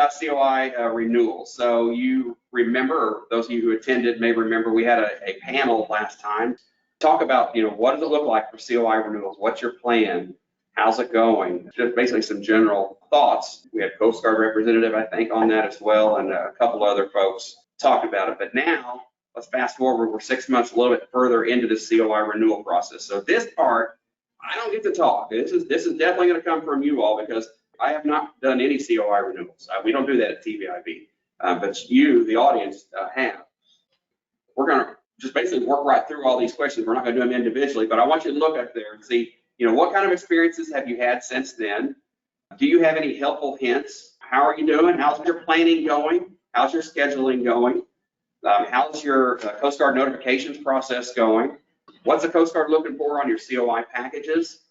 about COI renewals. So you remember, or those of you who attended may remember, we had a panel last time. Talk about, what does it look like for COI renewals? What's your plan? How's it going? Just basically some general thoughts. We had Coast Guard representative, I think, on that as well, and a couple other folks talk about it. But now, let's fast forward. We're 6 months, a little bit further into the COI renewal process. So this part, I don't get to talk. This is definitely going to come from you all, because I have not done any COI renewals. We don't do that at TVIB, but you, the audience, have. We're going to just basically work right through all these questions. We're not going to do them individually, but I want you to look up there and see, what kind of experiences have you had since then? Do you have any helpful hints? How are you doing? How's your planning going? How's your scheduling going? How's your Coast Guard notifications process going? What's the Coast Guard looking for on your COI packages?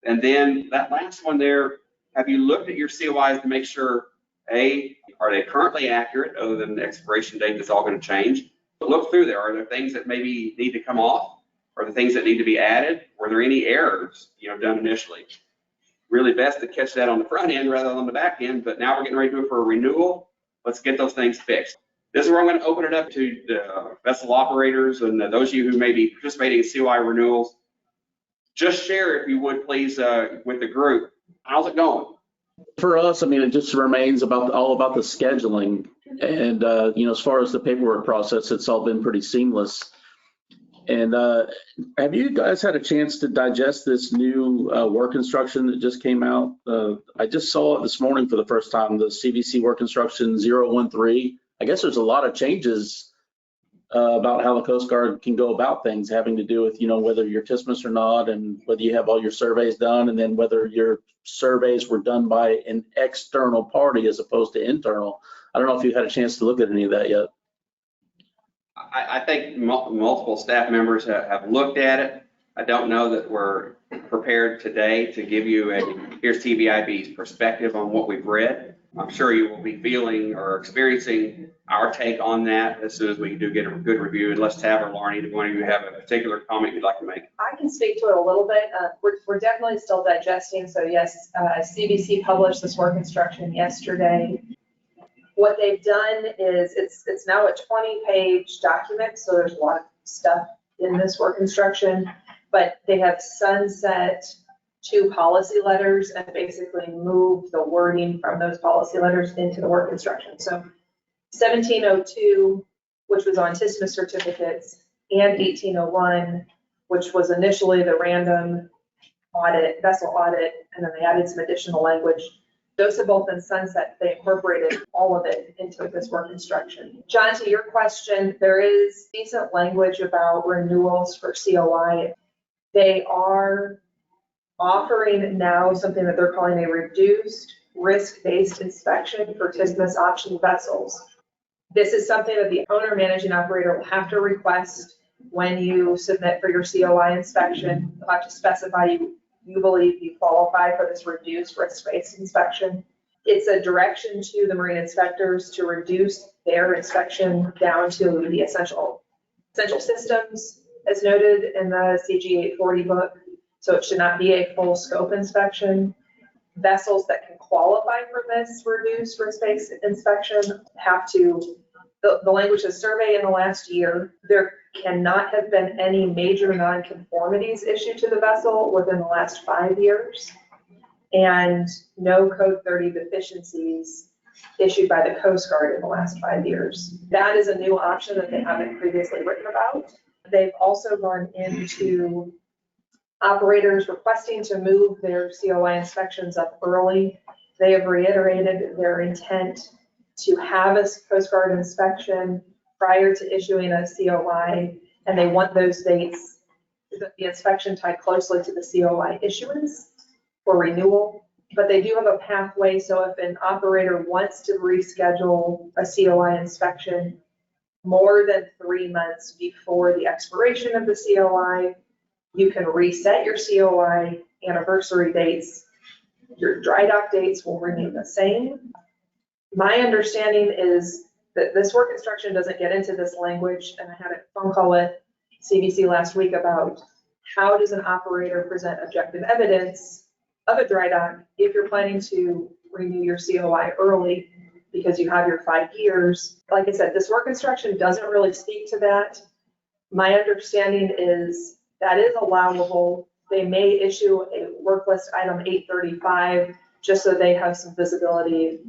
And then that last one there, have you looked at your COIs to make sure, A, are they currently accurate, other than the expiration date that's all going to change? But look through there. Are there things that maybe need to come off? Are there things that need to be added? Were there any errors, done initially? Really best to catch that on the front end rather than on the back end, but now we're getting ready to do it for a renewal. Let's get those things fixed. This is where I'm going to open it up to the vessel operators and those of you who may be participating in COI renewals. Just share, if you would, please, with the group. How's it going? For us, it just remains all about the scheduling. And, as far as the paperwork process, it's all been pretty seamless. And have you guys had a chance to digest this new work instruction that just came out? I just saw it this morning for the first time, the CVC work instruction 013. I guess there's a lot of changes about how the Coast Guard can go about things, having to do with, whether you're TSMS or not, and whether you have all your surveys done, and then whether your surveys were done by an external party as opposed to internal. I don't know if you had a chance to look at any of that yet. I think multiple staff members have looked at it. I don't know that we're prepared today to give you here's TVIB's perspective on what we've read. I'm sure you will be feeling or experiencing our take on that as soon as we do get a good review. Unless Tab or Lauren, either one of you have a particular comment you'd like to make. I can speak to it a little bit. We're definitely still digesting. So yes, CVC published this work instruction yesterday. What they've done is it's now a 20-page document, so there's a lot of stuff in this work instruction, but they have sunset 2 policy letters and basically moved the wording from those policy letters into the work instruction. So 1702, which was on TSMS certificates, and 1801, which was initially the random audit, vessel audit, and then they added some additional language. Those have both been sunset. They incorporated all of it into this work instruction. John, to your question, there is decent language about renewals for COI. They are offering now something that they're calling a reduced risk-based inspection for TSMS option vessels. This is something that the owner managing operator will have to request when you submit for your COI inspection. You'll have to specify you believe you qualify for this reduced risk-based inspection. It's a direction to the marine inspectors to reduce their inspection down to the essential systems, as noted in the CG 840 book. So it should not be a full scope inspection. Vessels that can qualify for this reduced risk-based inspection have to, the language says survey in the last year. There cannot have been any major nonconformities issued to the vessel within the last 5 years, and no Code 30 deficiencies issued by the Coast Guard in the last 5 years. That is a new option that they haven't previously written about. They've also gone into operators requesting to move their COI inspections up early. They have reiterated their intent to have a Coast Guard inspection prior to issuing a COI, and they want those dates, the inspection tied closely to the COI issuance for renewal. But they do have a pathway, so if an operator wants to reschedule a COI inspection more than 3 months before the expiration of the COI, you can reset your COI anniversary dates. Your dry dock dates will remain the same. My understanding is that this work instruction doesn't get into this language, and I had a phone call with CVC last week about how does an operator present objective evidence of a dry dock if you're planning to renew your COI early. because you have your 5 years. Like I said, this work instruction doesn't really speak to that. My understanding is that is allowable. They may issue a work list item 835 just so they have some visibility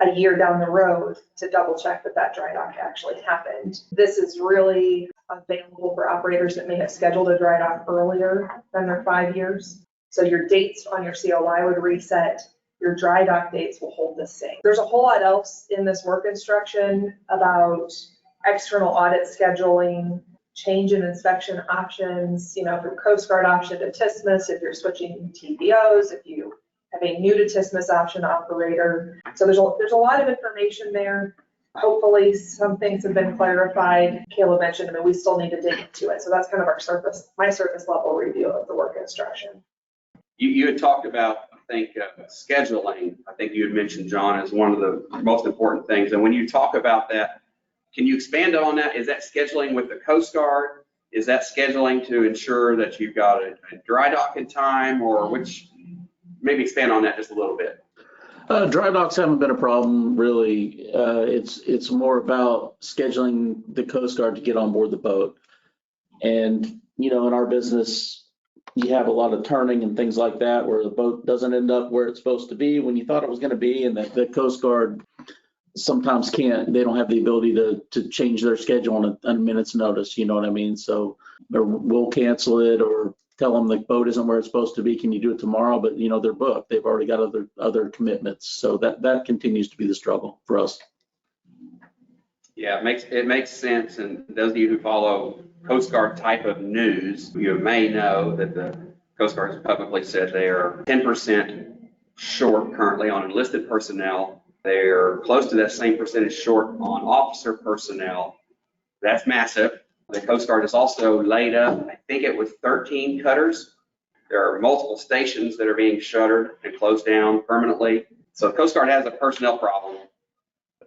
a year down the road to double check that that dry dock actually happened. This is really available for operators that may have scheduled a dry dock earlier than their 5 years. So your dates on your COI would reset, your dry dock dates will hold the same. There's a whole lot else in this work instruction about external audit scheduling, change in inspection options, from Coast Guard option to TISMIS, if you're switching TVOs, if you have a new to TISMIS option operator. So there's a lot of information there. Hopefully some things have been clarified. Kayla mentioned, we still need to dig into it. So that's kind of my surface level review of the work instruction. You had talked about, I think, scheduling. I think you had mentioned, John, as one of the most important things. And when you talk about that, can you expand on that? Is that scheduling with the Coast Guard? Is that scheduling to ensure that you've got a dry dock in time, or which? Maybe expand on that just a little bit. Dry docks haven't been a problem, really. It's more about scheduling the Coast Guard to get on board the boat. And, in our business, you have a lot of turning and things like that where the boat doesn't end up where it's supposed to be when you thought it was going to be, and the Coast Guard sometimes can't. They don't have the ability to change their schedule on a minute's notice, you know what I mean? So we'll cancel it or tell them the boat isn't where it's supposed to be. Can you do it tomorrow? But they're booked. They've already got other commitments. So that continues to be the struggle for us. Yeah, it makes sense. And those of you who follow Coast Guard type of news, you may know that the Coast Guard has publicly said they are 10% short currently on enlisted personnel. They're close to that same percentage short on officer personnel. That's massive. The Coast Guard is also laid up, I think it was 13 cutters. There are multiple stations that are being shuttered and closed down permanently. So Coast Guard has a personnel problem.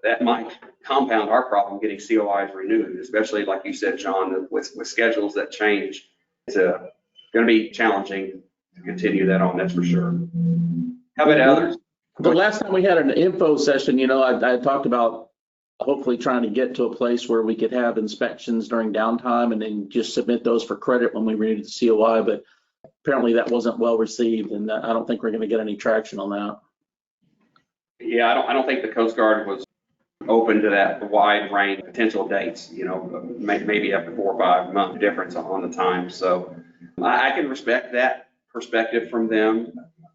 That might compound our problem getting COIs renewed, especially like you said, John, with schedules that change. It's going to be challenging to continue that on, that's for sure. How about others? The last time we had an info session, I talked about hopefully trying to get to a place where we could have inspections during downtime and then just submit those for credit when we renewed the COI, but apparently that wasn't well received, and I don't think we're going to get any traction on that. Yeah, I don't think the Coast Guard was open to that wide range of potential dates, maybe up to 4 or 5 month difference on the time. So I can respect that perspective from them.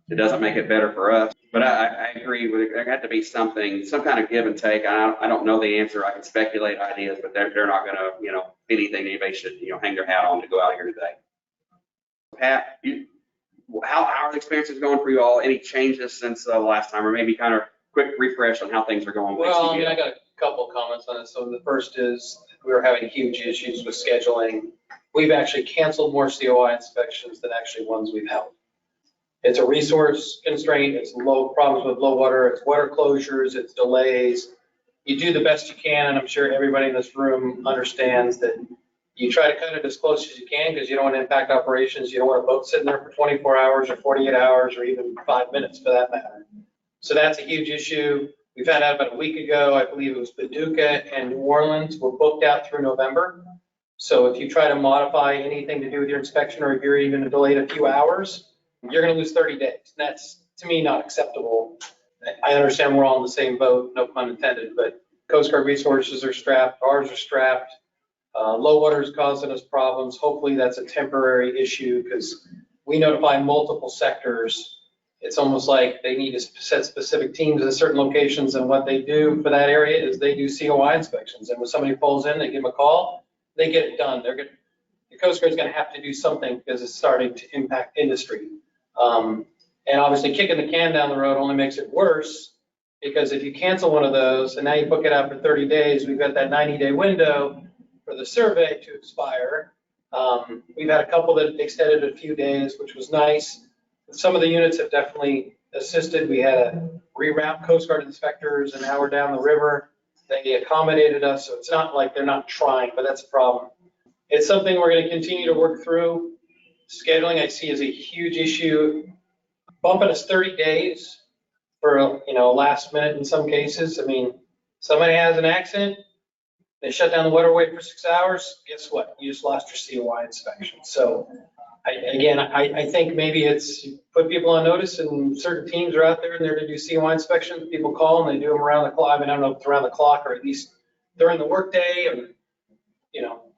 It doesn't make it better for us, but I agree with it. There had to be some kind of give and take. I don't know the answer. I can speculate ideas, but they're not going to, anything anybody should, hang their hat on to go out here today. Pat, how are the experiences going for you all? Any changes since the last time, or maybe kind of quick refresh on how things are going? Well, I got a couple of comments on it. So the first is we were having huge issues with scheduling. We've actually canceled more COI inspections than actually ones we've held. It's a resource constraint. It's low problems with low water. It's water closures. It's delays. You do the best you can, and I'm sure everybody in this room understands that you try to cut it as close as you can because you don't want to impact operations. You don't want a boat sitting there for 24 hours or 48 hours or even 5 minutes for that matter. So that's a huge issue. We found out about a week ago, I believe it was Paducah and New Orleans were booked out through November. So if you try to modify anything to do with your inspection, or if you're even delayed a few hours, you're going to lose 30 days. And that's, to me, not acceptable. I understand we're all in the same boat, no pun intended, but Coast Guard resources are strapped, ours are strapped. Low water is causing us problems. Hopefully that's a temporary issue because we notify multiple sectors. It's almost like they need to set specific teams at certain locations, and what they do for that area is they do COI inspections. And when somebody pulls in, they give them a call, they get it done. The Coast Guard is going to have to do something because it's starting to impact industry. And obviously kicking the can down the road only makes it worse, because if you cancel one of those and now you book it out for 30 days, we've got that 90-day window for the survey to expire. We've had a couple that extended a few days, which was nice. Some of the units have definitely assisted. We had to reroute Coast Guard inspectors an hour down the river. They accommodated us, so it's not like they're not trying, but that's a problem. It's something we're going to continue to work through. Scheduling I see as a huge issue. Bumping us 30 days for, last minute in some cases. I mean, somebody has an accident, they shut down the waterway for 6 hours, guess what? You just lost your COI inspection. So I think maybe it's you put people on notice, and certain teams are out there and they're to do COI inspections. People call and they do them around the clock. I mean, I don't know if it's around the clock or at least during the workday or,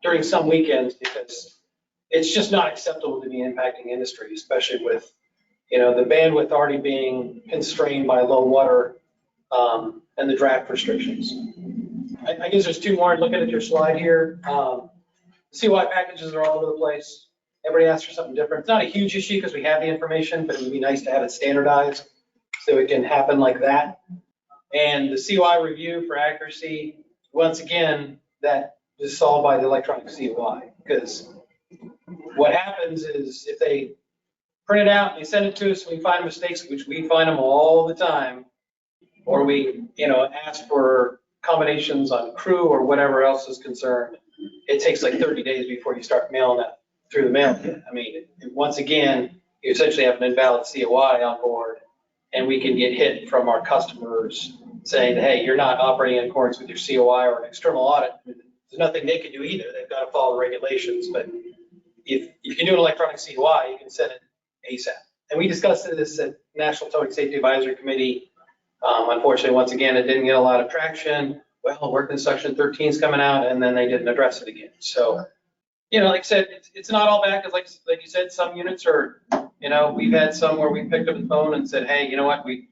during some weekends, because it's just not acceptable to be impacting industry, especially with, the bandwidth already being constrained by low water and the draft restrictions. I guess there's two more. Looking at your slide here, COI packages are all over the place. Everybody asks for something different. It's not a huge issue because we have the information, but it would be nice to have it standardized so it can happen like that. And the COI review for accuracy, once again, that is solved by the electronic COI, because what happens is if they print it out and they send it to us and we find mistakes, which we find them all the time, or we, ask for combinations on crew or whatever else is concerned, it takes like 30 days before you start mailing that through the mail. I mean, once again, you essentially have an invalid COI on board, and we can get hit from our customers saying, hey, you're not operating in accordance with your COI or an external audit. There's nothing they can do either. They've got to follow the regulations. But if you can do an electronic COI, you can send it ASAP. And we discussed this at National Towing Safety Advisory Committee. Unfortunately, once again, it didn't get a lot of traction. Well, work instruction 13 is coming out, and then they didn't address it again. So, like I said, it's not all bad, because like you said, some units are, we've had some where we picked up the phone and said, hey, you know what, we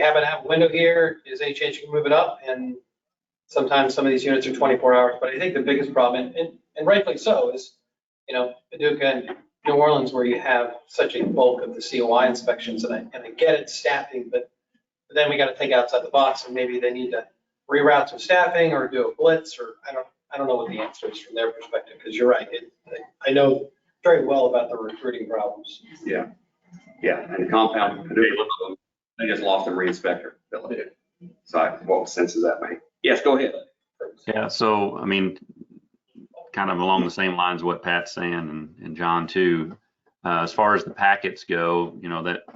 happen to have a window here. Is there any chance you can move it up? And sometimes some of these units are 24 hours. But I think the biggest problem, and rightfully so, is, Paducah and New Orleans, where you have such a bulk of the COI inspections. And I get it, staffing, but then we got to think outside the box, and maybe they need to reroute some staffing or do a blitz, or I don't know what the answer is from their perspective, because you're right. I know very well about the recruiting problems. Yeah, and the compound, they just lost a re-inspector. So what sense does that make? Yes, go ahead. Yeah, so I mean, kind of along the same lines of what Pat's saying, and John too. As far as the packets go,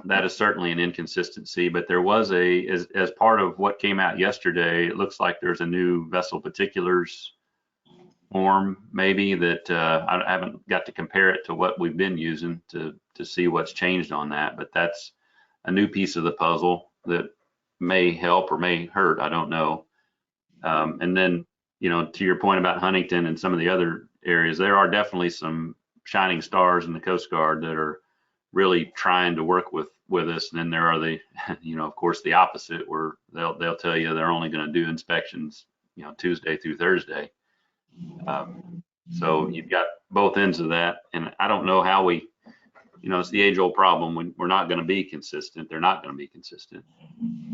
that is certainly an inconsistency, but there was as part of what came out yesterday, it looks like there's a new vessel particulars form maybe that I haven't got to compare it to what we've been using to see what's changed on that, but that's a new piece of the puzzle that may help or may hurt, I don't know. And then, to your point about Huntington and some of the other areas, there are definitely some shining stars in the Coast Guard that are really trying to work with us. And then there are the, of course, the opposite, where they'll tell you they're only going to do inspections, Tuesday through Thursday. So you've got both ends of that. And I don't know how it's the age old problem. When we're not going to be consistent, they're not going to be consistent.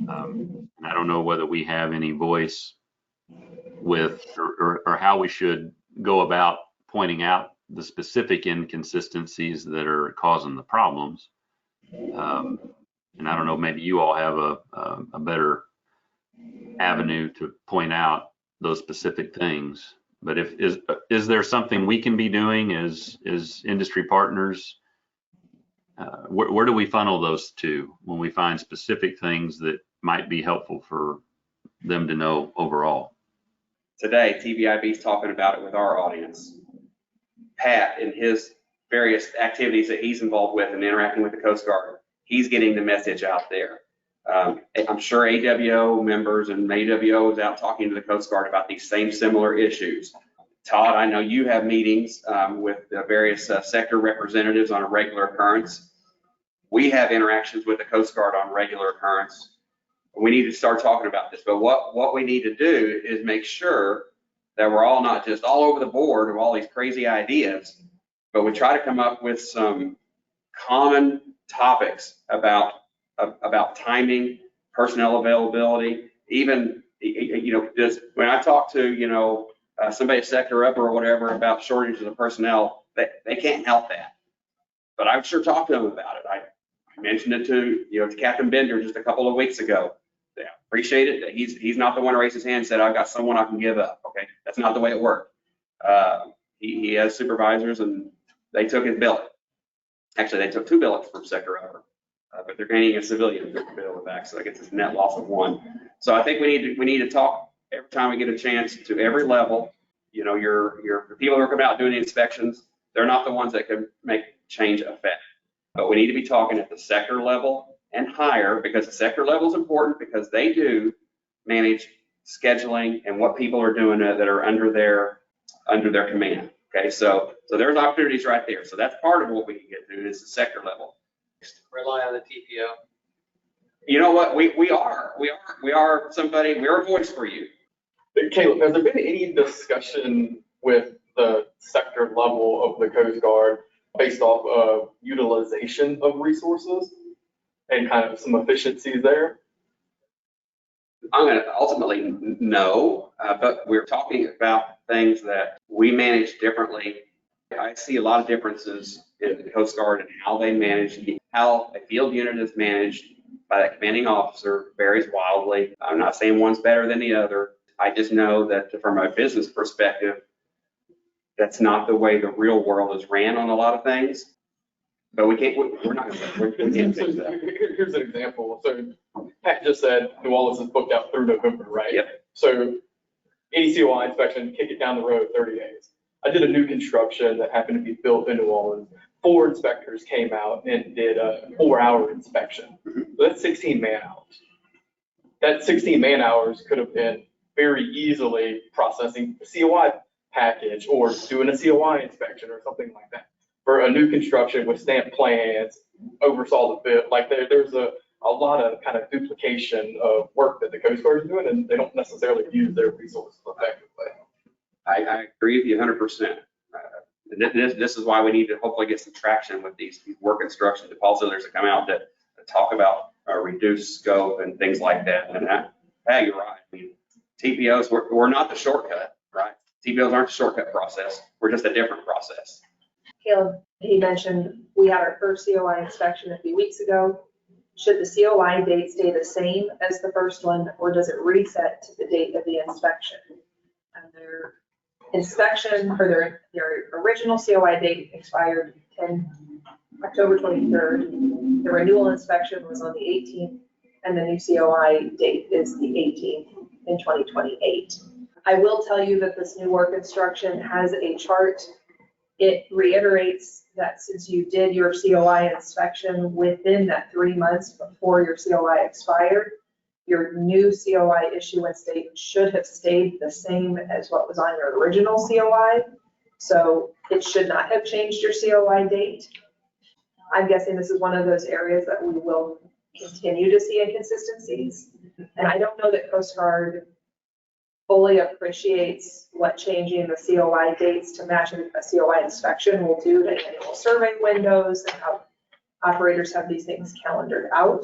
And I don't know whether we have any voice with or how we should go about pointing out the specific inconsistencies that are causing the problems. And I don't know, maybe you all have a better avenue to point out those specific things. But is there something we can be doing as industry partners? Where do we funnel those to when we find specific things that might be helpful for them to know overall? Today, TVIB is talking about it with our audience. Pat, in his various activities that he's involved with and interacting with the Coast Guard, he's getting the message out there. I'm sure AWO members and AWO is out talking to the Coast Guard about these same similar issues. Todd, I know you have meetings with the various sector representatives on a regular occurrence. We have interactions with the Coast Guard on regular occurrence. We need to start talking about this, but what we need to do is make sure that we're all not just all over the board of all these crazy ideas, but we try to come up with some common topics about timing, personnel availability, even, just when I talk to, somebody sector up or whatever about shortages of personnel, they can't help that. But I've sure talked to them about it. I mentioned it to Captain Bender just a couple of weeks ago. They appreciate it that he's not the one who raised his hand and said, I've got someone I can give up. Okay, that's not the way it worked. He has supervisors and they took his billet. Actually, they took 2 billets from sector upper. but they're gaining a civilian bill back, so I guess it's a net loss of 1. So I think we need to talk every time we get a chance to every level. You know, your people who are coming out doing the inspections, they're not the ones that can make change effect. But we need to be talking at the sector level and higher, because the sector level is important because they do manage scheduling and what people are doing that are under their command. Okay, so there's opportunities right there. So that's part of what we can get to is the sector level. Rely on the TPO. You know what? We are somebody. We're a voice for you. Caleb, has there been any discussion with the sector level of the Coast Guard based off of utilization of resources and kind of some efficiencies there? I'm going to ultimately no, but we're talking about things that we manage differently. I see a lot of differences in the Coast Guard and how they manage, how a field unit is managed by that commanding officer varies wildly. I'm not saying one's better than the other. I just know that from a business perspective, that's not the way the real world is ran on a lot of things. But we're not going to, we can't fix that. Here's an example. So Pat just said New Orleans is booked out through November, right? Yep. So any COI inspection, kick it down the road 30 days. I did a new construction that happened to be built in New Orleans. 4 inspectors came out and did a 4-hour inspection. So that's 16 man hours. That 16 man hours could have been very easily processing the COI package or doing a COI inspection or something like that. For a new construction with stamped plans, oversaw the bid, like there's a lot of kind of duplication of work that the Coast Guard is doing, and they don't necessarily use their resources effectively. I agree with you 100%. This is why we need to hopefully get some traction with these work instruction depositors that come out to talk about reduced scope and things like that. And hey, you're right. I mean, TPOs, we're not the shortcut, right? TPOs aren't the shortcut process. We're just a different process. Caleb, he mentioned we had our first COI inspection a few weeks ago. Should the COI date stay the same as the first one, or does it reset to the date of the inspection? And their inspection, or their original COI date expired October 23rd. The renewal inspection was on the 18th, and the new COI date is the 18th in 2028. I will tell you that this new work instruction has a chart. It reiterates that since you did your COI inspection within that 3 months before your COI expired, your new COI issuance date should have stayed the same as what was on your original COI. So it should not have changed your COI date. I'm guessing this is one of those areas that we will continue to see inconsistencies. And I don't know that Coast Guard fully appreciates what changing the COI dates to match a COI inspection will do to annual survey windows and how operators have these things calendared out.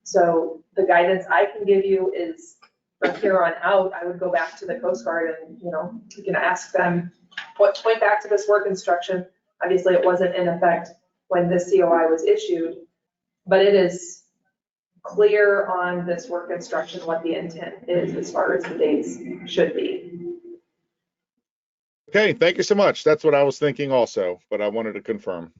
So the guidance I can give you is from here on out, I would go back to the Coast Guard and, you can ask them, point back to this work instruction. Obviously it wasn't in effect when this COI was issued, but it is clear on this work instruction what the intent is as far as the dates should be. Okay, thank you so much. That's what I was thinking also, but I wanted to confirm.